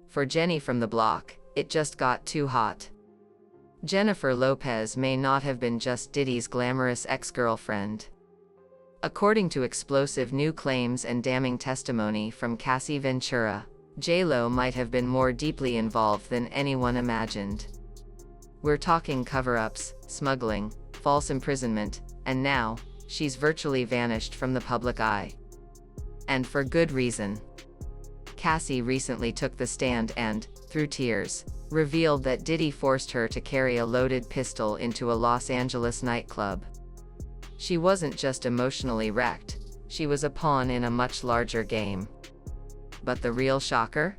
For Jenny from the block, it just got too hot. Jennifer Lopez may not have been just Diddy's glamorous ex-girlfriend. According to explosive new claims and damning testimony from Cassie Ventura, J-Lo might have been more deeply involved than anyone imagined. We're talking cover-ups, smuggling, false imprisonment, and now, she's virtually vanished from the public eye. And for good reason. Cassie recently took the stand and, through tears, revealed that Diddy forced her to carry a loaded pistol into a Los Angeles nightclub. She wasn't just emotionally wrecked, she was a pawn in a much larger game. But the real shocker?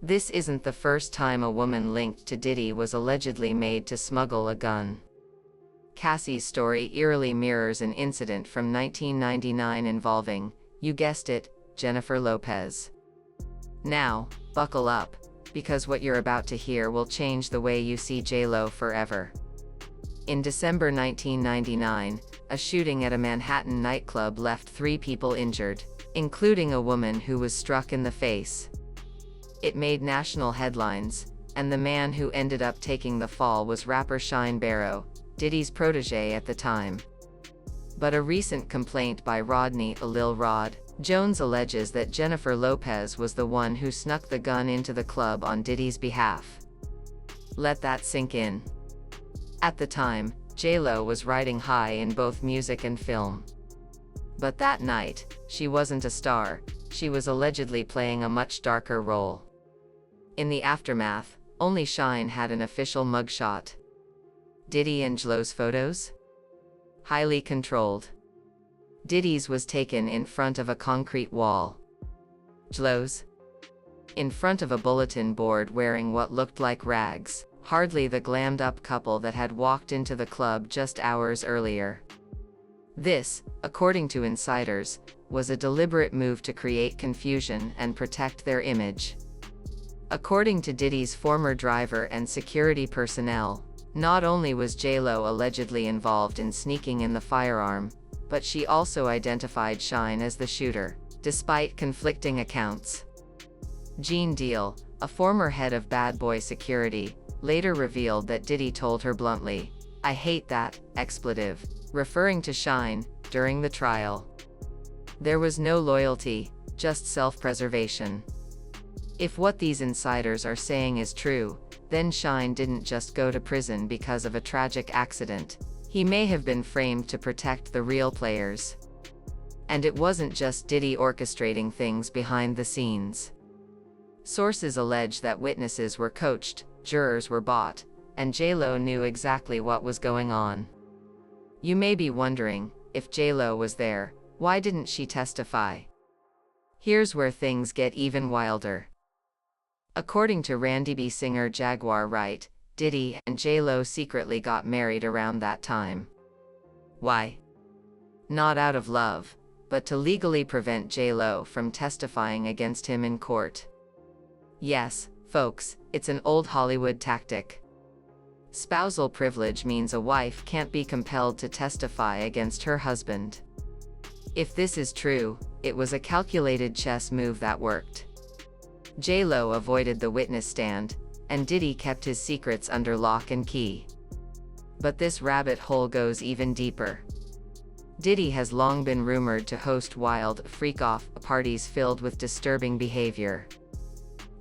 This isn't the first time a woman linked to Diddy was allegedly made to smuggle a gun. Cassie's story eerily mirrors an incident from 1999 involving, you guessed it, Jennifer Lopez. Now, buckle up, because what you're about to hear will change the way you see J-Lo forever. In December 1999, a shooting at a Manhattan nightclub left 3 people injured, including a woman who was struck in the face. It made national headlines, and the man who ended up taking the fall was rapper Shyne Barrow, Diddy's protege at the time. But a recent complaint by Rodney Lil Rod Jones alleges that Jennifer Lopez was the one who snuck the gun into the club on Diddy's behalf. Let that sink in. At the time, J-Lo was riding high in both music and film. But that night, she wasn't a star, she was allegedly playing a much darker role. In the aftermath, only Shyne had an official mugshot. Diddy and J-Lo's photos? Highly controlled. Diddy's was taken in front of a concrete wall. J-Lo's? In front of a bulletin board wearing what looked like rags, hardly the glammed-up couple that had walked into the club just hours earlier. This, according to insiders, was a deliberate move to create confusion and protect their image. According to Diddy's former driver and security personnel, not only was J-Lo allegedly involved in sneaking in the firearm, but she also identified Shyne as the shooter, despite conflicting accounts. Gene Deal, a former head of Bad Boy Security, later revealed that Diddy told her bluntly, "I hate that expletive," referring to Shyne, during the trial. There was no loyalty, just self-preservation. If what these insiders are saying is true, then Shyne didn't just go to prison because of a tragic accident. He may have been framed to protect the real players. And it wasn't just Diddy orchestrating things behind the scenes. Sources allege that witnesses were coached, jurors were bought, and J-Lo knew exactly what was going on. You may be wondering, if J-Lo was there, why didn't she testify? Here's where things get even wilder. According to Randy B. singer Jaguar Wright, Diddy and J-Lo secretly got married around that time. Why? Not out of love, but to legally prevent J-Lo from testifying against him in court. Yes, folks, it's an old Hollywood tactic. Spousal privilege means a wife can't be compelled to testify against her husband. If this is true, it was a calculated chess move that worked. J-Lo avoided the witness stand, and Diddy kept his secrets under lock and key. But this rabbit hole goes even deeper. Diddy has long been rumored to host wild, freak-off parties filled with disturbing behavior.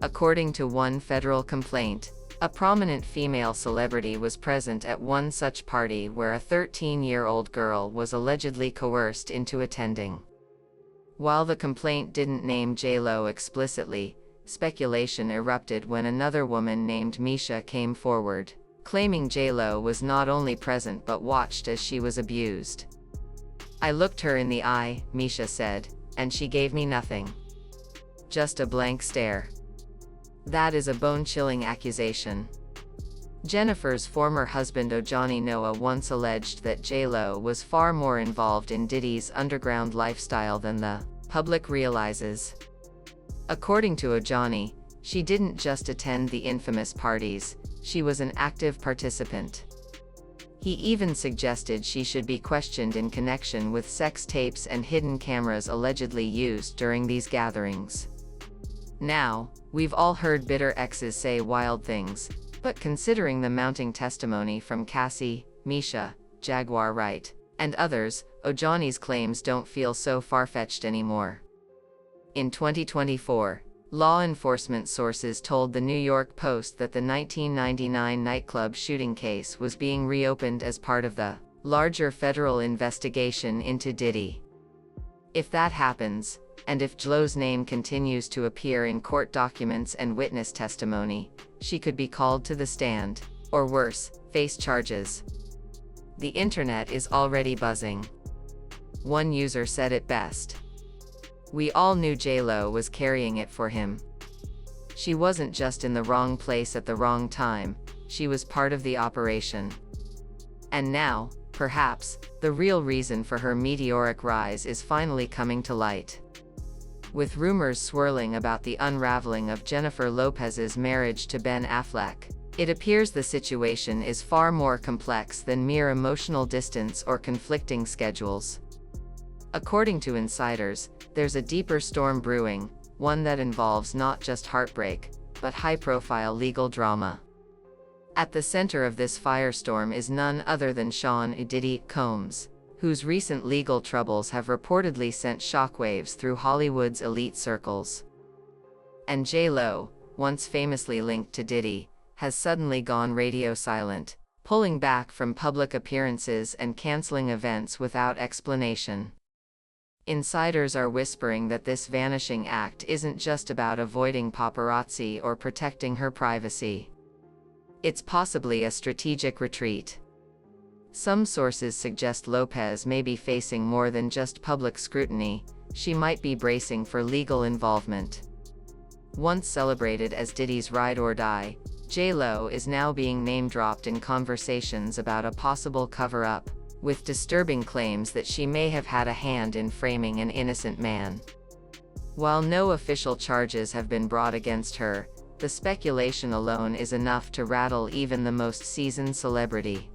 According to one federal complaint, a prominent female celebrity was present at one such party where a 13-year-old girl was allegedly coerced into attending. While the complaint didn't name J-Lo explicitly, speculation erupted when another woman named Misha came forward, claiming J-Lo was not only present but watched as she was abused. "I looked her in the eye," Misha said, "and she gave me nothing. Just a blank stare." That is a bone-chilling accusation. Jennifer's former husband Ojani Noah once alleged that J-Lo was far more involved in Diddy's underground lifestyle than the public realizes. According to Ojani, she didn't just attend the infamous parties, she was an active participant. He even suggested she should be questioned in connection with sex tapes and hidden cameras allegedly used during these gatherings. Now, we've all heard bitter exes say wild things, but considering the mounting testimony from Cassie, Misha, Jaguar Wright, and others, Ojani's claims don't feel so far-fetched anymore. In 2024, law enforcement sources told the New York Post that the 1999 nightclub shooting case was being reopened as part of the larger federal investigation into Diddy. If that happens, and if Jlo's name continues to appear in court documents and witness testimony, she could be called to the stand, or worse, face charges. The internet is already buzzing. One user said it best. "We all knew J-Lo was carrying it for him. She wasn't just in the wrong place at the wrong time, she was part of the operation." And now, perhaps, the real reason for her meteoric rise is finally coming to light. With rumors swirling about the unraveling of Jennifer Lopez's marriage to Ben Affleck, it appears the situation is far more complex than mere emotional distance or conflicting schedules. According to insiders, there's a deeper storm brewing, one that involves not just heartbreak, but high-profile legal drama. At the center of this firestorm is none other than Sean "Diddy" Combs, whose recent legal troubles have reportedly sent shockwaves through Hollywood's elite circles. And J-Lo, once famously linked to Diddy, has suddenly gone radio silent, pulling back from public appearances and canceling events without explanation. Insiders are whispering that this vanishing act isn't just about avoiding paparazzi or protecting her privacy. It's possibly a strategic retreat. Some sources suggest Lopez may be facing more than just public scrutiny, she might be bracing for legal involvement. Once celebrated as Diddy's ride or die, J-Lo is now being name-dropped in conversations about a possible cover-up, with disturbing claims that she may have had a hand in framing an innocent man. While no official charges have been brought against her, the speculation alone is enough to rattle even the most seasoned celebrity.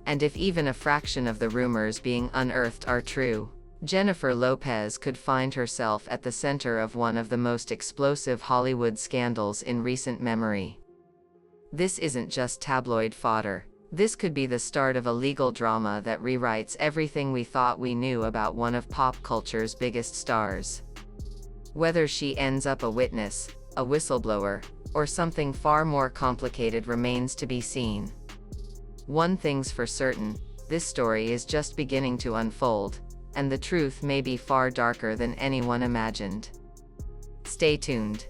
And if even a fraction of the rumors being unearthed are true, Jennifer Lopez could find herself at the center of one of the most explosive Hollywood scandals in recent memory. This isn't just tabloid fodder. This could be the start of a legal drama that rewrites everything we thought we knew about one of pop culture's biggest stars. Whether she ends up a witness, a whistleblower, or something far more complicated remains to be seen. One thing's for certain, this story is just beginning to unfold, and the truth may be far darker than anyone imagined. Stay tuned.